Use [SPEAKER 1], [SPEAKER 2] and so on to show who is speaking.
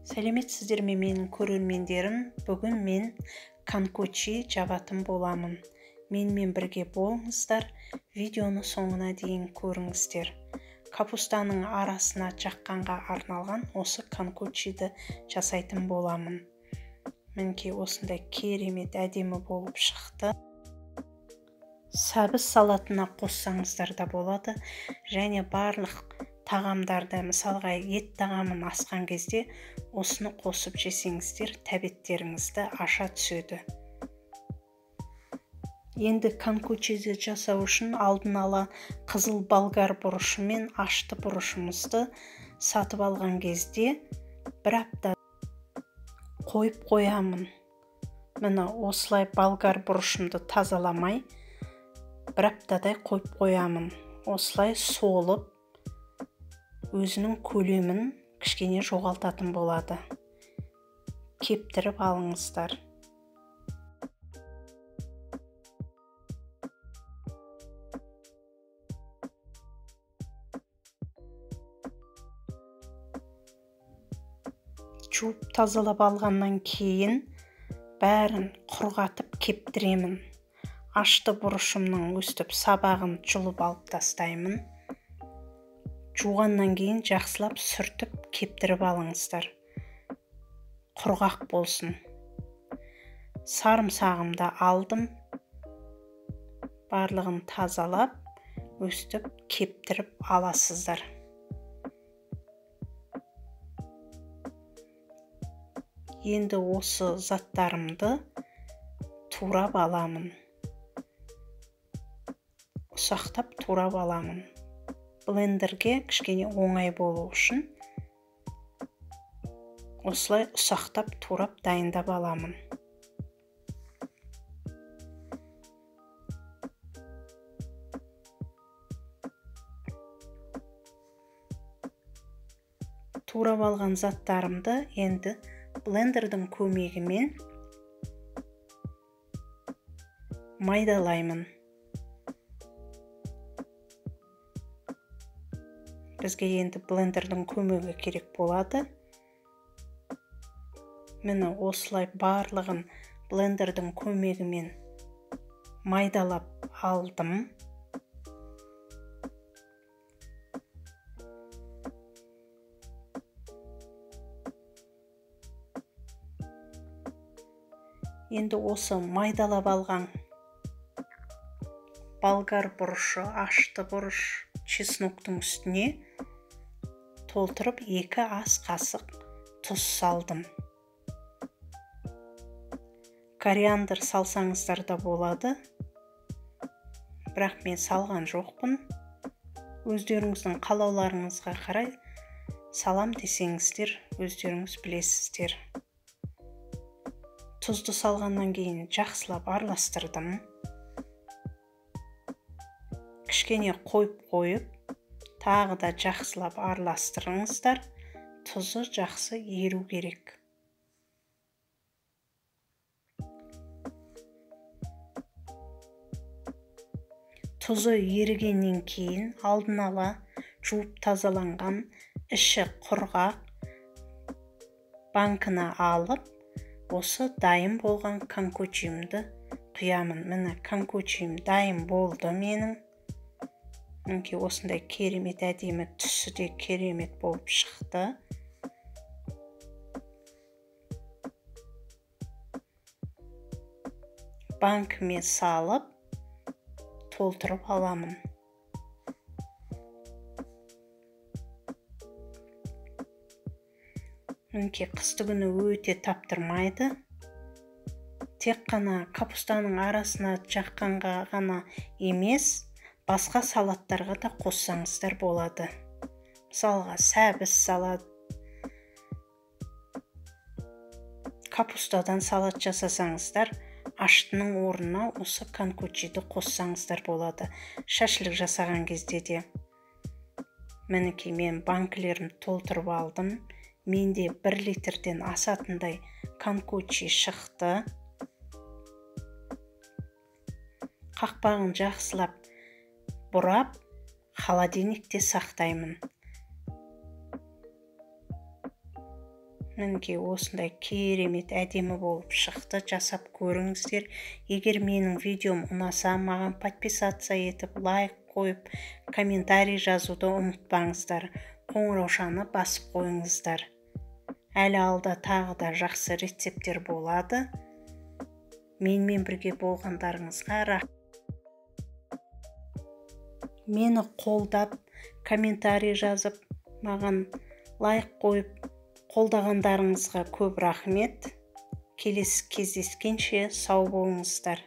[SPEAKER 1] Сәлеметсіздер ме менің көрермендерім? Бүгін мен канкучи жабатын боламын. Менімен бірге болыңыздар, видеоны соңына дейін көріңіздер. Капустаның арасына жаққанға арналған осы канкучиді жасайтын боламын. Мінекей осындай керемет әдемі болып шықты. Сәбіз салатына қоссаңыздар да болады, және барлық тағамдарды, мысалға ет тағамын асқан кезде осыны қосып жесеңіздер, тәбеттеріңізді аша түседі. Енді канкучиді жасау үшін алдын ала қызыл болгар бұрышы мен ашты бұрышымызды сатып алған кезде бір апта қойып қоямын. Міне осылай болгар бұрышымды тазаламай бір аптадай қойып қоямын. Осылай солып өзінің көлемін кішкене жоғалтатын болады. Кептіріп алыңыздар. Жуып тазалап алғаннан кейін бәрін құрғатып кептіремін. Ашты бұрышымның өстіп сабағын жұлып алып тастаймын. Жуғаннан кейін жақсылап сүртіп кептіріп алыңыздар. Құрғақ болсын. Сарымсағымды алдым. Барлығын тазалап, өстіп кептіріп аласыздар. Енді осы заттарымды турап аламын. Ұсақтап турап аламын. Блендерге кішкене оңай болу үшін осылай ұсақтап турап дайындап аламын. Турап алған заттарымды енді блендердің көмегімен майдалаймын. Бізге енді блендердің көмегі керек болады. Міне осылай барлығын блендердің көмегімен майдалап алдым. Енді осы майдалап алған болгар бұрышы, ашты бұрыш, чесноктың үстіне толтырып 2 ас қасық тұз салдым. Кориандр салсаңыздар да болады. Бірақ мен салған жоқпын. Өздеріңіздің қалауларыңызға қарай салам десеңіздер, өздеріңіз білесіздер. Тұзды салғаннан кейін жақсылап араластырдым. Кішкене қойып, тағы да жақсылап араластырыңыздар. Тұзы жақсы еру керек. Тұзы ерігеннен кейін алдын ала жуып тазаланған іші құрғақ банкына алып, осы дайын болған канкучимді құямын. Міне канкучим дайын болды менің. Мінекей осындай керемет әдемі, түсі де керемет болып шықты. Банкіме салып, толтырып аламын. Мінекей қысты күні өте таптырмайды. Тек қана капустаның арасына жаққанға ғана емес, басқа салаттарға да қоссаңыздар болады. Мысалға сәбіз салат, капустадан салат жасасаңыздар, аштының орнына осы канкучиді қоссаңыздар болады. Шашлық жасаған кезде де. Мінекей мен банкілерім толтырып алдым. Менде 1 литрден асатындай канкучи шықты. Қақпағын жақсылап бұрап, холодильникте сақтаймын. мінекей осындай керемет әдемі болып шықты. Жасап көріңіздер. Егер менің видеом ұнаса, маған подписаться етіп, лайк қойып, комментарий жазуды ұмытпаңыздар. Қоңыраушаны басып қойыңыздар. Әлі алда тағы да жақсы рецепттер болады. Менімен бірге болғандарыңызға рахмет. Мені қолдап, комментарий жазып, маған лайк қойып, қолдағандарыңызға көп рахмет. Келесі кездескенше сау болыңыздар.